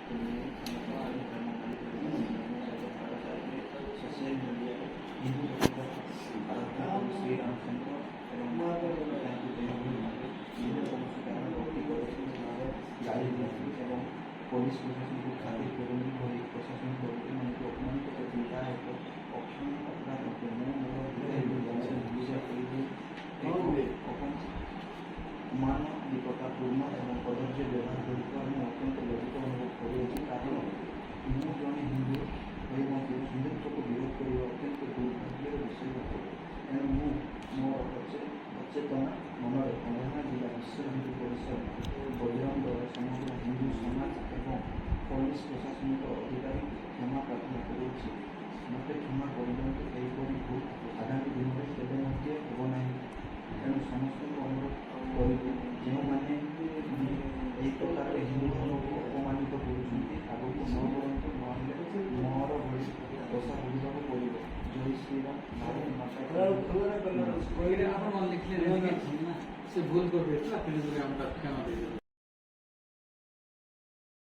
Social media Hindu Shri Ramchandra गाड़ी police प्रशासन को खातिर करूँगी प्रशासन को अपमानित चिंता है तो ऑप्शन अपराध ମାନବିକତାପୂର୍ଣ୍ଣ ଏବଂ କଦର୍ଯ୍ୟ ବ୍ୟବହାର କରିଥିବା ମୁଁ ଅତ୍ୟନ୍ତ ଲଜ୍ଜିତ ଅନୁଭବ କରୁଅଛି କାରଣ ମୁଁ ଜଣେ ହିନ୍ଦୁ ହୋଇ ମଧ୍ୟ ହିନ୍ଦୁତ୍ୱକୁ ବିରୋଧ କରିବା ଅତ୍ୟନ୍ତ ଦୁର୍ଭାଗ୍ୟର ବିଷୟ ଅଟେ। ତେଣୁ ମୁଁ ମୋର ଅଚେତନା ମନରେ କନ୍ଧମାଳ ଜିଲ୍ଲା ବିଶ୍ୱ ହିନ୍ଦୁ ପରିଷଦ ବଜରଙ୍ଗ ଦଳ ସମଗ୍ର ହିନ୍ଦୁ ସମାଜ ଏବଂ ପୋଲିସ ପ୍ରଶାସନିକ ଅଧିକାରୀ କ୍ଷମା ପ୍ରାର୍ଥନା କରୁଅଛି। ମୋତେ କ୍ଷମା କରିଦିଅନ୍ତୁ। ଏହିପରି ଭୁଲ ଆଗାମୀ ଦିନରେ କେବେ ମଧ୍ୟ ହେବ ନାହିଁ। ତେଣୁ ସମସ୍ତଙ୍କୁ ଅନୁରୋଧ କରିବୁ ଯେଉଁମାନେ ଏହି ପ୍ରକାର ହିନ୍ଦୁ ଧର୍ମକୁ ଅପମାନିତ କରୁଛନ୍ତି ଆଗକୁ ନ କରନ୍ତୁ, ନହେଲେ ମୋର ଭଳି ଦଶା ଭୋଗିବାକୁ ପଡ଼ିବ। ଜୟ ଶ୍ରୀରାମ। ଭାରତ ମାତା ଆପଣ ଲେଖିଲେ ସେ ଭୁଲ କରିବେ, ଆପଣ କ୍ଷମା ଦେଇଦେବେ।